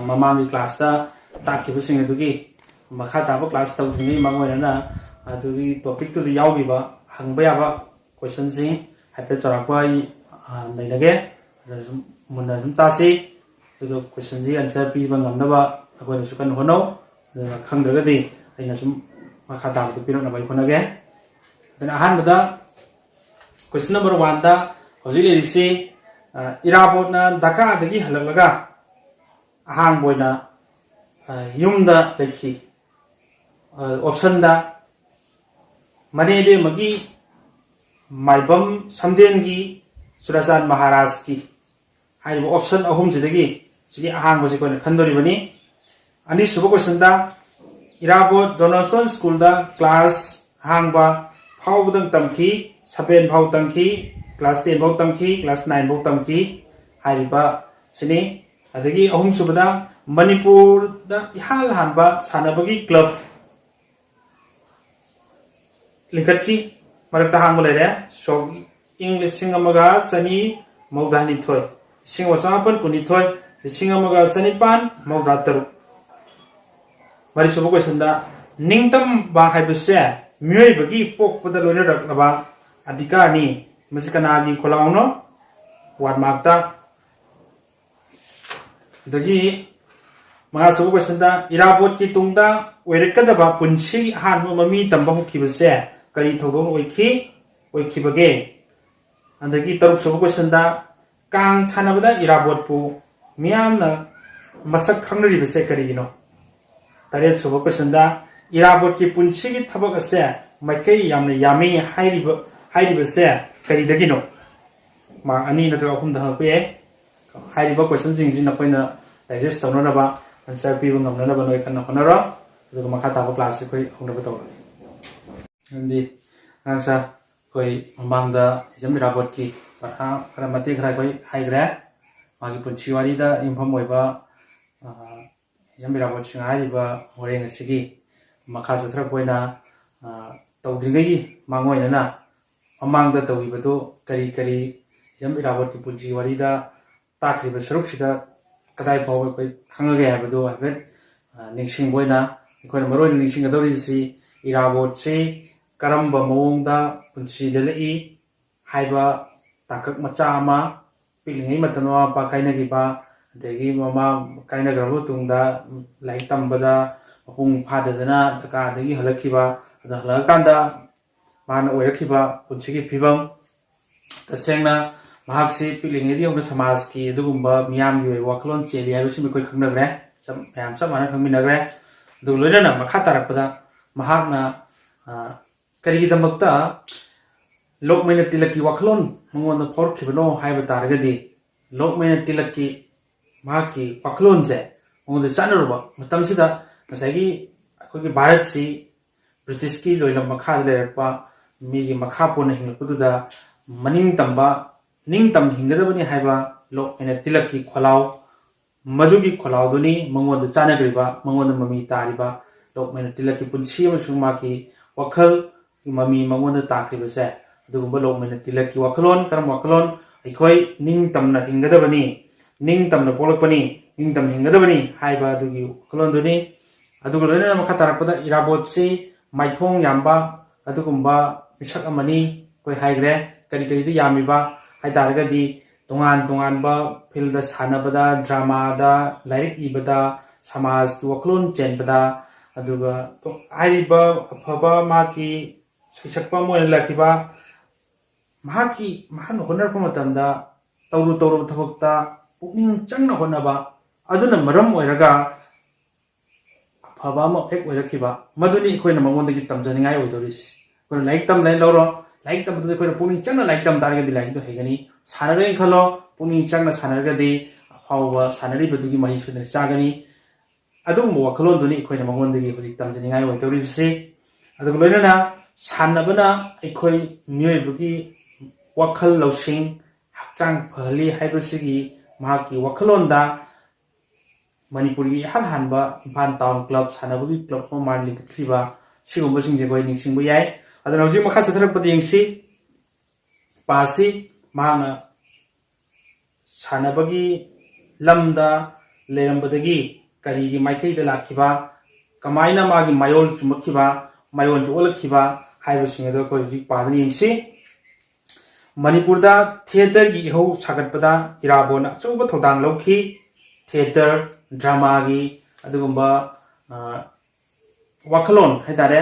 mamang class ta takibusing adugi makha taba class tawdini mangoina adugi topic to the yawgiba hangba yaba question sing hape charakwa nainage munna sum tasi the question ji answer pi ba ngamnaba akoi su kan hono khangdragadi aina sum makha taba pirona bai khonage then ahanbada question number 1 da hojili risi Irabot na daka dagi halalaga ahang boina yumda lekhi option da manebe magi maibam samden gi surasan maharaj ki hai option ahum jidagi sigi ahang bosi ko khandori bani ani subo question da Irabot Jonathan school da class hangba phau budang tamki 7 phau tamki class 10 bau tamki class 9 bau tamki hariba sini adagi ahum subada Manipur da ihal hanba sanabagi club likatki marakta hang bolere so English singamaga sani maudani thoi singwa sapan kuni thoi singamaga sani pan mauda taru mari subo question da ningtam ba haibse myoi bagi pok pada loina rakaba adika ni Masikanagi kolauno wat magta dagi mga subo question da Irabot ki tungda werekadaba punsi han mami tamba hukibase kari thodong oikhi bage andagi taruk subo question da kang chanabada Irabot pu miyamna masak khangnari base kari gino tare subo question da Irabot ki punsi ki thabak ase makai yamna yami hairiba se kari dagino ma ani na ahum da hape hairiba question jing jin akoina digest tawna ba answer pi ngam na ba noi kan honara du makha ta class koi hongna ba taw andi angsa koi mangda Hijam Irabot ki para mate khara koi haigra magi punchi wari da infam oiba Hijam Irabot singai ba horeng sigi makha satra koina tawdringai mangoina na amang da tawi bado kari Hijam Irabot ki punji wari da takri ba saruk sida kadai paw ko khangage ha bado habet ningsing boina ikon maroi ningsing gadori si Irabot se karamba mawong da punji lelei haiba takak macha ama pilingai matano pa kaina gi ba degi mama kaina grabu tungda lai tambada pung phadadana taka degi halakhiba da halakanda mana oirakhiba punchigi phibam tasengna mahaksi pilingedi ong samaj ki dugumba miyam gi waklon cheli habisi mi koi khangnagre sam yam sam mana khangminagre du loina makha tarakpada mahakna karigi damakta lokmaina tilaki waklon mongona phorkhibano haiba taragadi lokmaina tilaki mahaki waklon je mongda chanaruba matamsida ngasagi akogi bharat si British ki loina makha lerakpa migi makha pona hinglapuda maning tamba ningtam hingadabani haiba lok ena tilaki kholau madugi kholau duni mangwanda chanagriba mangwanda mami tariba lok mena tilaki punchi amasung maki wakhal mami mangwanda takriba se adugumba lok mena tilaki wakhalon karam wakhalon aikoi ningtamna hingadabani ningtamna polakpani ningtam hingadabani haiba adugi wakhalon duni adugo loina makha tarakpada Irabot si maithong yamba adugumba misak amani koi haigre kari du yamiba haitaragadi tongan ba filda sanabada drama da laik ibada samaj ki waklon chenbada aduga to haiba afaba maki sisakpa moina lakiba mahaki mahan honar pa matamda tawru thabakta pukning changna honaba aduna maram oiraga afaba ma ek oirakiba maduni koina mangondagi tamjaningai oidoris koina laik tam lai loro like tam do koina puni changna like tam targa di like do hegani sanare khalo puni changna sanarga di afawa sanari bedugi mahi sudne chagani adu mo waklon duni koina mangondagi hojik tam jani ngai waitori bisi adu loina na sanabana ikoi myoi bugi wakal lausing hakchang phali haibasigi mahaki waklon da Manipuri hal hanba Imphal Town Club sanabugi club mo manli khiba sigumba singje koi ningsingbu yai adana hojik makha chatharakpadi yengsi pasi mana sanabagi lamda लेरंबदगी करीगी माइकैदा लाखिबा कमाइना मागी मायोल चुमखिबा मायोल जोलखिबा हाइबसिंग अदो कोइ जि पादनी यंगसी मणिपुरदा theatre की इहो सागतपदा इराबोन अचौब थौदांग लौखि theatre drama की अदुगुंबा वाखलोन हाइतारे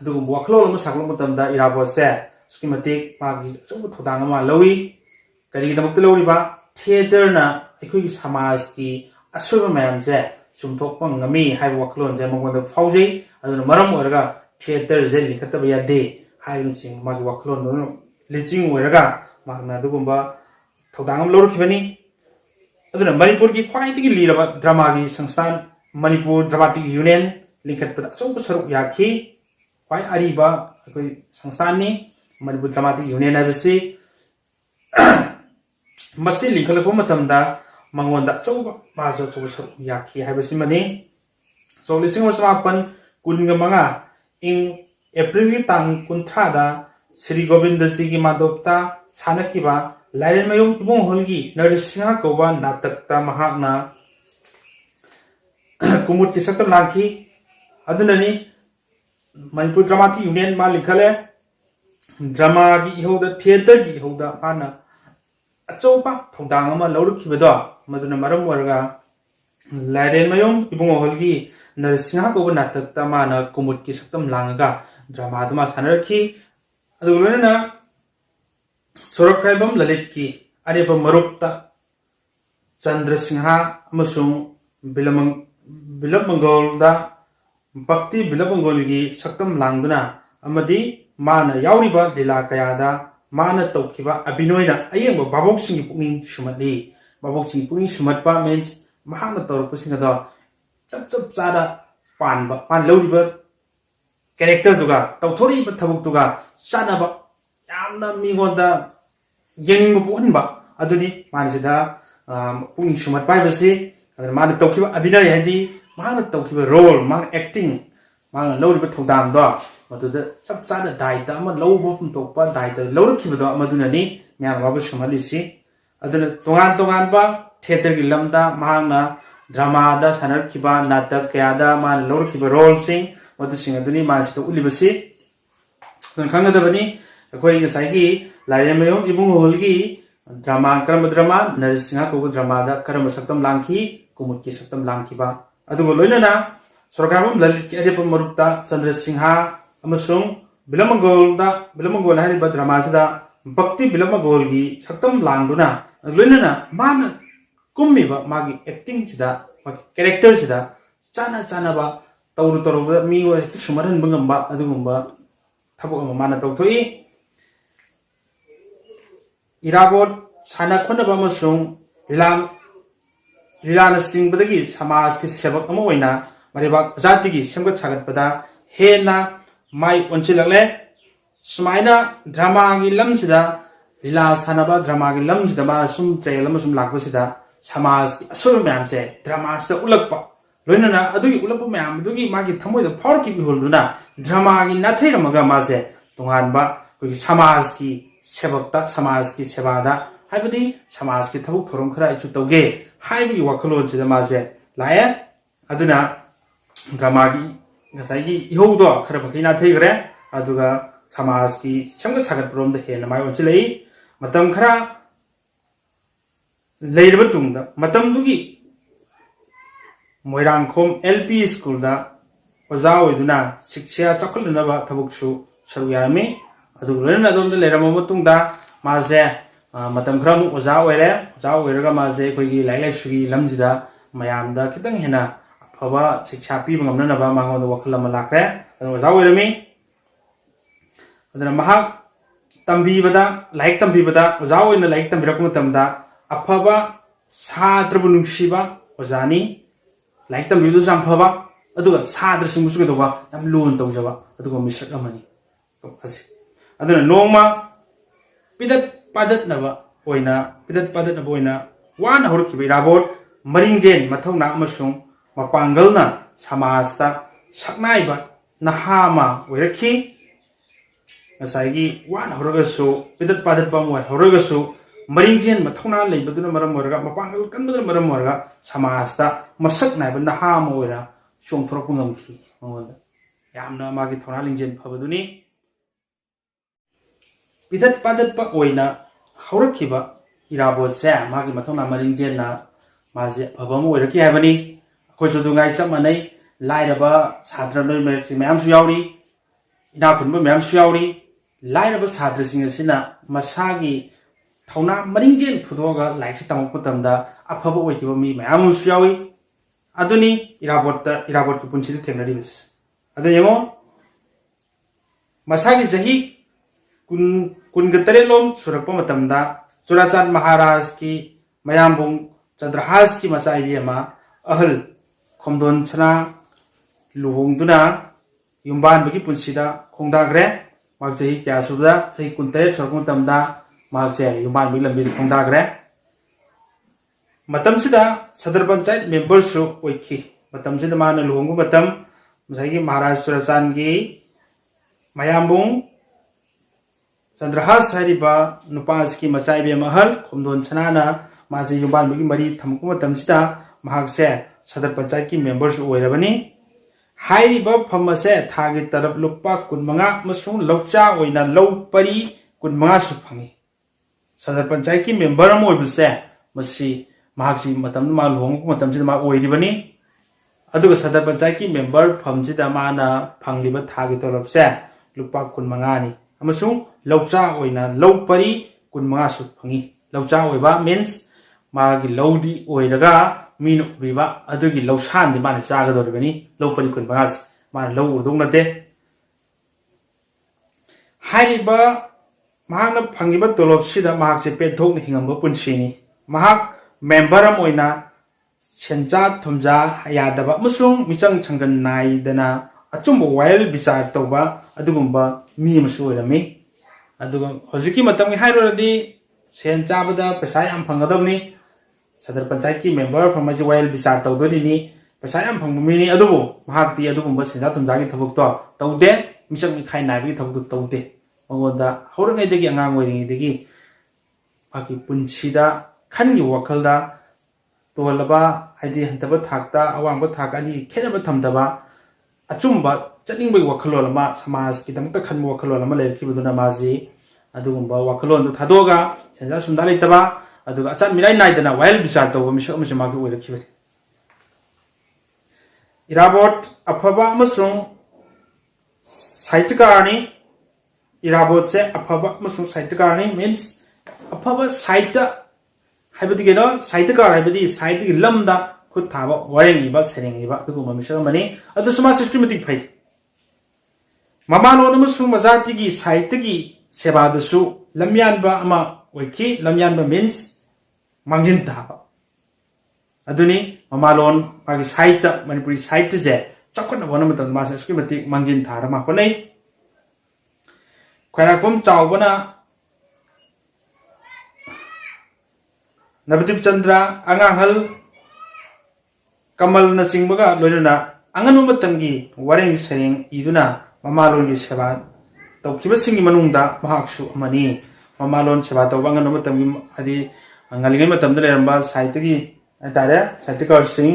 अदुगुंबा वाखलोन अमा सागलों मतमदा इराबोत से उसकी मतिक मागी अचौब थौदांग अमा लौई करीगिदमक्ता लौरिबा थिएटर ना अखोइगी समाज की असुब मैम से चुमथोकपा ngami हाइब वाखलोन जे मंगोंदा फाउजै अदुना मरम ओरगा थिएटर जे लिखतबा यादे हाइबिन सिंग मागी वाखलोन दोनो लिचिंग ओरगा मागना दुगुंबा थौदांग लौरखिबनी अदुना मणिपुर की ख्वाइदगी लीरबा ड्रामा की संस्थान मणिपुर ड्रामाटिक यूनियन लिंखतपदा अचौब सरुक याखि ख्वाइ अरिबा अखोइ संस्थाननी मणिपुर ड्रामाटिक यूनियन हाइबसी मसी लिंखलपा मतमदा मंगोंदा अचौब माजो अचौब सरुक याखि हाइबसी मनी सोलिसिंग वसमापन कुनगा मंगा इंग एप्रिल की तांग कुंथ्रादा श्री गोविंद जी की माधवता सानकिबा लाइरेनमयुम इबुंग होलगी नरसिंह कौबा नाटकता महाकना कुमुट की सकतम लाखी अदुननी मणिपुर ड्रामाटिक यूनियन मा लिखले ड्रामा की इहोदा थिएटर की इहोदा माना अचौबा थौदांग अमा लौरखिबदो मदुना मरम ओरगा लाइरेनमयुम इबुंग होलगी नरसिंह कौबा नाटकता माना कुमुट की सकतम लांगगा ड्रामा दमा सानरखी अदुगलोना सोरखाइबम ललित की अरेप मरुक्ता चंद्रसिंहा अमसुंग बिलमंगोलदा भक्ति बिलमंगोल की सकतम लांगदुना अमदी माना याउरिबा लीला कयादा माना तौखिबा अभिनयना अयेंब बाबोक्सिंग पुनिंग सुमदि बाबोक्सिंग पुनिंग सुमदपा मीन्स महांग तौरपुसिंगदा चप चप चादा पान लौरिबा कैरेक्टर दुगा तौथोरिबा थबुक दुगा चानाबा यामना मिगोंदा येंगिंग पुहनबा अदुनी मानसिदा पुनिंग सुमदपा हाइबसी माना तौखिबा अभिनय हाइदि माना तौखिबा रोल माना एक्टिंग माना लौरिबा थौदांगदो मदुदा चप चादा दायित्व अमा लौबा पुंतोकपा दायित्व लौरखिबदो मदुनानी म्याम बाबु सुमलिसि अदुना तोंगान तोंगानबा थिएटर की लमदा महांगना ड्रामादा सानरखिबा नाटक कयादा मान लौरखिबा रोलसिंग मदुसिंग अदुनी मानसिदा उलिबसी खंगदबनी अखोइ ngसाइगी लाइरेमयुम इबुंग होलगी ड्रामा करम ड्रामा नरसिंह कौबा ड्रामादा करम सकतम लांखी कुमुट की सकतम लांखिबा अदुगो लोइनना सरकारम ललित की अदेप मरुक्ता चंद्रसिंहा अमसुंग बिलमंगोल हाइबा ड्रामासिदा भक्ति बिलमंगोल की सकतम लांगदुना लोइनना मान कुमिबा मागी एक्टिंग सिदा मागी कैरेक्टर सिदा चाना चानाबा तौरु तौरु मी व सुमरन बंगम्बा अदुगुम्बा थबक अमा माना तौथोई इराबोट साना खोनबा अमसुंग लीलाना सिंगबदगी समाज की सेवक अमा ओइना मरिबाक जाति की सेमगत सागतपदा हेना माइ ओनचिलले सुमाइना ड्रामा की लमसिदा लीला सानबा ड्रामा की लमसिदा मा सुम ट्रेल अमा सुम लाखबसिदा समाज की असुर मैम से ड्रामा से उलकपा लोइनना अदुगी उलकपा मैम अदुगी मागी थमोइदा फौरकी बिहोलदुना ड्रामा की नाथैरमगा मासे तोंगानबा कोई समाज की सेवकता समाज की सेवादा हाइबदी समाज की थबुक थोरम खरा इचु तौगे हाइबगी वाखलोन सिदा मासे लाए अदुना ड्रामा की ngसाइगी इहोदो खरा बखै नाथैगरे अदुगा समाज की सेमगत सागत प्रोमदा हेना माइ ओनचिलै मतम खरा लेरबा तुंगदा मतम दुगी मोइरांगखोम एलपी स्कूल दा ओजा ओइदुना शिक्षा चखलनबा थबुकसु सरु यामी अदुगलना अदोमदा लेरम मतुंगदा माजे मतम खरा मु ओजा ओइरगा माजे खोइगी लाइलाइसुगी लमजिदा मयामदा खितंग हेना अफबा शिक्षा पीब ngamnanaba mangonda wakal ama lakre ओजा ओइरमी अदुना महाक तंबीबदा लाइक तंबीबदा ओजा ओइना लाइक तंबिरक मतमदा अफबा सात्रबु नुंगसिबा ओजानी लाइक तंबिबदु जाम फबा अदुगा साद्रसिंगुसु गदोबा याम लोन तौजबा अदुगा मिसक अमनी असे अदुना नोंमा पिदत पादतनबा ओइना वाना हरखिबा इराबोट मरिंगजेन मथौना अमसुंग मपांगलना समाजता सकनाइबा नहामा ओइरखि ngसाइगी वाना हरगसु पिदत पादत बम वा हरगसु मरिंजेन मथौना लेबदुना मरम मोरगा मपांगल कनबदुना मरम मोरगा समाजता मसक नायब नहा अमा ओइना चोंथोरक ngमखि मंगोंदा यामना मागी थौना लिंजेन फबदुनी पिदत पादत पा ओइना हौरखिबा इराबोत से मागी मथौना मरिंजेन ना माजे फबम ओइरखि हाबनी अखोइसु दुंगाइ चमनै लाइरबा छात्र नोइ मेरसि मयामसु याउरी इना खुनबा मयामसु याउरी लाइरबा छात्रसिंग असिना मसागी थौना मरिंजेन फुदोगा लाइक से तमक मतमदा अफबा ओइखिबा मी मयामसु याउई अदुनी इराबोत की पुंसिदि थेंगनरिबिस अदु यमो मसागी जही कुनगतरे लोम सुरकपा मतमदा चुराचांद महाराज की मयामबुंग चंद्रहास की मसाइबी अमा अहल खोमदोन सना लुहोंगदुना युम्बानबगी पुंसिदा खोंदाग्रे माग जही क्या सुबदा जही कुनतरे सुरकपा मतमदा मागचे युम्बानबगी लंबी खोंदाग्रे मतमसिदा सदर पंचायत मेंबर सु ओइखि मतमसिदा माना लुहोंगु मतम मसाइगी महाराज चुराचांद की मयामबुंग चंद्रहास हरिबा नुपास की मसाइबे महल खोमदोन छनाना मासे युम्बानबगी मरी थमकु मतमसिदा महागसे सदर पंचायत की मेंबर्स ओइरबनी हाइरिबा फमसे थागे तरफ लुपा कुनमंगा मसुं लौचा ओइना लौ परी कुनमंगा सु फंगी सदर पंचायत की मेंबर अम ओइबसे मसी महागसी मतम मा लुहोंगु मतमसिदा मा ओइरिबनी अदुगा सदर पंचायत की मेंबर फमसिदा माना फंगलिबा थागे तरफसे लुपा कुनमंगानी अमसुं लौचा ओइना लौ परी कुनमंगा सु फंगी लौचा ओइबा मीन्स मागी लौदी ओइरगा मीन उरिबा अदुगी लौसानदि माने चागदोरिबनी लौ परी कुनमंगा माने लौ उदोंग नते हाइरिबा महागना फंगिबा तोलोबसिदा महागसे पेथोकना हिंगंबा पुंसिनी महाग मेंबर अम ओइना सेंचा थुमजा यादबा अमसुं मिचंग छंगन नाइदना अचुंबा वायल बिचार तौबा अदुगुंबा मी अमसु ओइरमी अदुगा हजिकी मतमगी हाइरोदि सेन चाबदा पैसा याम फंगदबनी सदर पंचायत की मेंबर फमजी वायल बिचार तौदोरिनी पैसा याम फंगमीनी अदुबो महागति अदुगुंबा सेंचा थुमजागी थबुकतो तौदे मिचंग खाइ नाइबगी थबुक तौदे मंगोदा हौरङैदगी अंगांग ओइरिङैदगी मागी पुंसिदा खनगी वखलदा तोलबा हाइदि हंतबा थाकता अवांगबा थाक अनि खेनबा थमदबा अचुंबा चनिंगबगी वखलोल अमा समाज की दमता खनबा वखलोल अमा लेरखिबदुना माजी अदुगुंबा वखलोल थादोगा सेंजा सुंदा लेतबा अदुगा अचान मिराइ नाइदना वायल बिचार तौबा मिसक अमसे मागी ओइरखिबनि इराबोट अफबा अमसुं साहित्यकारनी इराबोट से अफबा अमसुं साहित्यकारनी मीन्स अफबा साहित्य हाइबदि गेनो साहित्यकार हाइबदि साहित्यगी लमदा खुद थाबा वारेंगिबा सेरेंगिबा अदुगुंबा मिसक अमनि अदु समाज सिस्टमेटिक फै ममालोन अमसुं मजातिगी साहित्यगी सेवादसु लमयानबा अमा ओइखि लमयानबा मीन्स मांगिन थाबा अदुनी ममालोन मागी साहित्य मणिपुरी साहित्य जे चखना बन मतम मास सिस्टमेटिक मांगिन थारा मा पनै खैराखम चावबना नवदीप चंद्र अंगाहल कमल न चिंबगा लोइना अंगन मतमगी वारेंग सेरेंग इदुना ममालोन सेवा तौखिबसिंगी मनुंगदा महाक्सु अमनी ममालोन सेवा तौबा अंगन मतमगी आदि अंगलिगे मतमदा लेरंबा साहित्यगी तारे साहित्यकार सिंह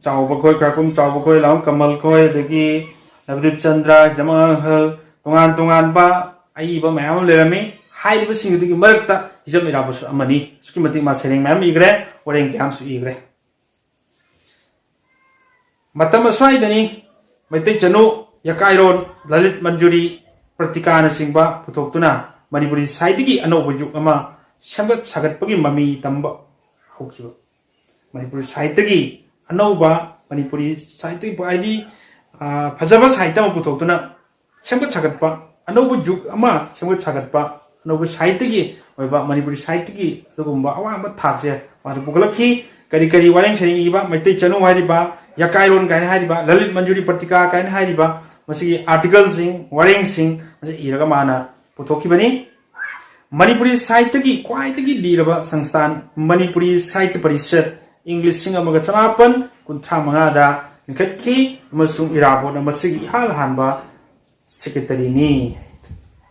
चावबा कोय खराकुम चावबा कोय लाम कमल कोय दगी नवदीप चंद्र जमहल तोंगान तोंगान बा आइबा मयाम लेरमी हाइरिबसिंगी मरक्ता हिजम इराबसु अमनी सुकिमति मा सेरेंग मयाम इग्रे वारेंग क्यामसु इग्रे मतम अस्वाइदनी मैतै चनु यकाइरोन ललित मंजूरी प्रतिकाना सिंबा पुथोक्तुना मणिपुरी साहित्यगी अनौब युग अमा सेमगत सागतपगी ममी तंबा होखिबा मणिपुरी साहित्यगी अनौबा मणिपुरी साहित्य बाइदी फजबा साहित्य अमा पुथोक्तुना सेमगत सागतपा अनौब युग अमा सेमगत सागतपा अनौब साहित्यगी ओइबा मणिपुरी साहित्यगी अदुगुंबा अवांबा थाकसे माने पुगलखी करी करी वारेंग सेरेंग इबा मैतै चनु हारिबा यकाइरोन कायना हारिबा ललित मंजूरी पत्रिका कायना हारिबा मसी आर्टिकल सिंग वारेंग सिंग मसी इरगा माना पुथोखिबनी मणिपुरी साहित्य की ख्वाइदगी लीरबा संस्थान मणिपुरी साहित्य परिषद इंग्लिश सिंग अमगा चमापन कुंथा मंगादा निखतखि अमसुंग इराबोट मसी हाल हानबा सेक्रेटरी नि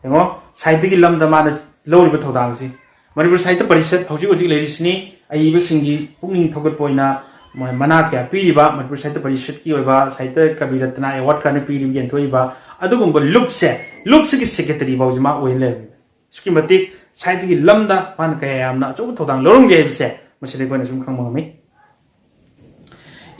हेंगो साहित्य की लमदा माना लौरिबा थौदांगसि Manipur Sahitya Parishad hojik hojik leirisini aiba singi pungning thogat poina mana kya piriba Manipur Sahitya Parishad ki oiba Sahitya Kabiratna award kana piri gen thoiba adugumba loop ki secretary baujima oile ski matik Sahitya ki lamda man kaya amna chobu thodang lorum ge se masile ko na sum khang mami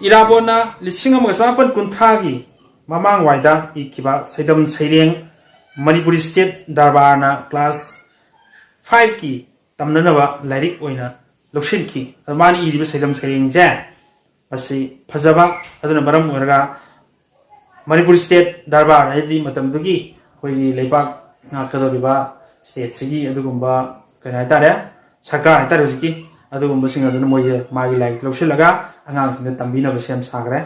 Irabona lising amga sapan kunthagi mamang waida ikiba saidam saireng Manipuri State Darbarna class 5 ki tamnanaba lairik oina loksin ki mani iriba saidam saireng je asi phajaba aduna maram oraga Manipuri State Darbar haidi matamdugi koi leibak ngakadoriba state sigi adugumba kana tare saka tare hojiki adugumba singa aduna moye magi laik loksilaga angang singa tambina basem sagre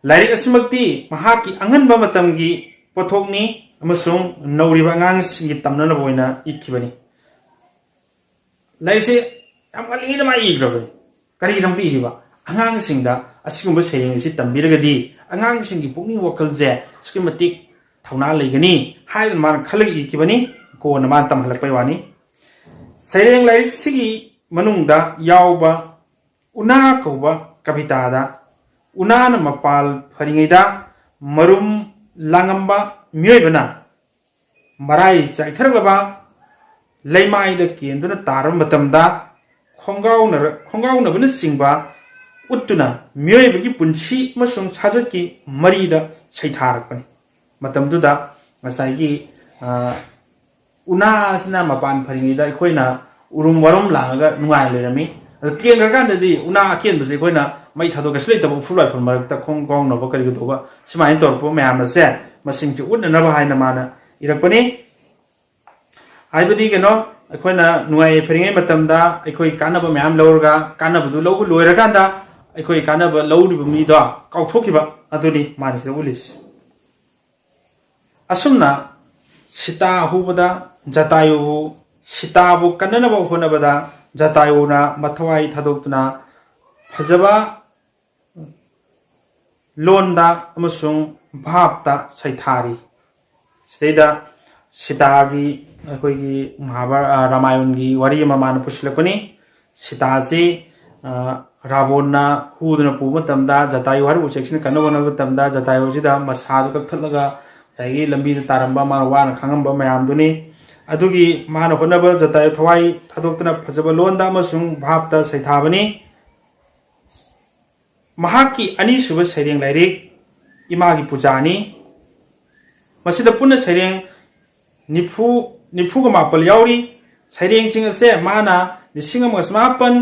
lairik asimakti mahaki anganba matamgi pothokni amasung nauriba angang singi tamnana boina ikibani laise am kali ida mai igrabani kari damti iriba angang singda asigumba sayeng si tambiragadi angang singi pukni wakal je skematik thauna leigani hai man khalagi ikibani ko na man tamhalakpai wani sayeng lairik sigi manungda yauba una koba kapita da una na mapal pharingaida marum langamba myoibana marai chaitharaglaba leimai da kenduna taram matamda khongau na bana singba uttuna myoibagi punchi masung sajaki marida saitharakpani matamduda ngasai una asna mapan pharingaida ikhoina urum warum langaga nungai lerami ken gargandadi una ken base ikhoina mai thado gasle tabo fulai phul marakta khongau na bakari goba simai torpo mayam se masing chu unna ba haina mana irakpani aibadi keno ikhoina nungai pharingai matamda ikoi kanaba mayam lorga kanabadu logu loiraganda ikoi kanaba lawriba mi do kauthokiba aduni mani se ulis asumna sita hubada jatayu sitabu kananaba honabada jatayuna mathawai thadokna phajaba londa amasung bhapta saithari sida sitagi akoigi Ramayan gi wari ama mana pusilakani sitaji Rabona huduna pu matamda jatayu har ucheksina kanabona matamda jatayu sida masadu kakthalaga sai lambi taramba marwana khangamba mayamduni adugi mana honaba jatayu thawai thadokna phajaba londa amasung bhapta saithabani mahaki ani suba saireng lairik imagi pujani masida punna saireng nifu ga mapal yauri saireng sing ase mana lisingam ga smapan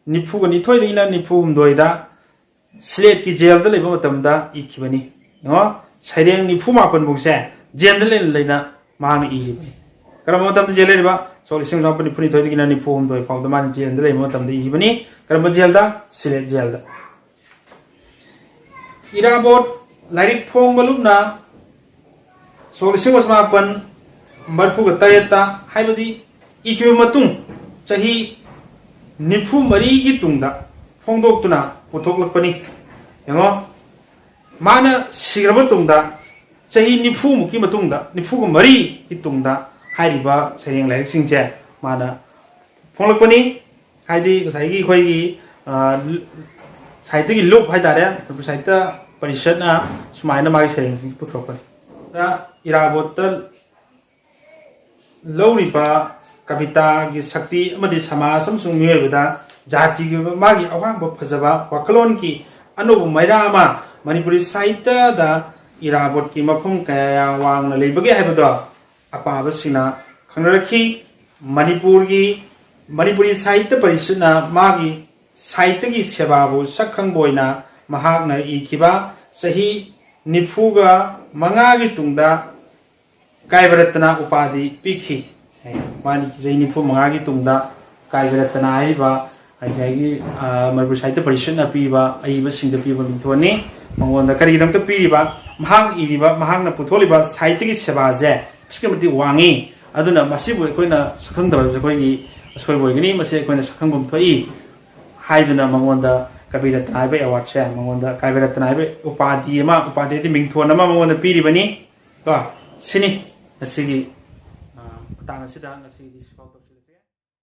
nifu ga nithoi dina nifu humdoida slate ki jail da leba matamda ikibani no saireng nifu mapan bungse jail da leina mahang iribani karam matamda jail leba so lising mapan nifu nithoi dina nifu humdoi pawda man jail da leba matamda iribani karam jail da slate jail da Irabot lairik phong balubna so lising wasmapan marfu ga tayata haibadi ikiba matung chahi nifu mari gi tungda phongdoktuna puthoklatpani yango mana sigraba tungda chahi nifu muki matungda nifu ga mari gi tungda haiba saireng lairik singje mana phonglakpani haidi saigi khoi gi Sahitya ki loop haidare Sahitya Parishad na sumaina magi saireng sing puthokpani da Irabot lawriba kavita gi sakti amadi samaj samsung myoibada jati gi magi awangba phajaba wakalon ki anobu maira ama Manipuri Sahitya da Irabot ki mafum kaya wangna leibage haibado apaba sina khangraki Manipuri Sahitya Parishad na magi Sahitya ki sebabu sakhang boina mahakna ikiba sahi nifuga mangagi tungda kaibaratna upadi pikhi mani jai nifu mangagi tungda kaibaratna aiba ajagi Manipur Sahitya Parishad na piba aiba singda piba mithoni mangonda kari dam ta piba mahang iriba mahangna putholiba Sahitya ki seba je skemati wangi aduna masibu koina sakhang da koi gi asoi boigini mase koina sakhang bum thoi haiduna mangonda kabiratna aibe award se mangonda kabiratna aibe upadi di mingthon ama mangonda piribani to sini asigi ꯃꯇꯥꯡ ꯑꯁꯤꯗ ꯉꯁꯤꯒꯤꯗꯤ ꯁꯤꯐꯥꯎ ꯇꯧꯖꯒꯦ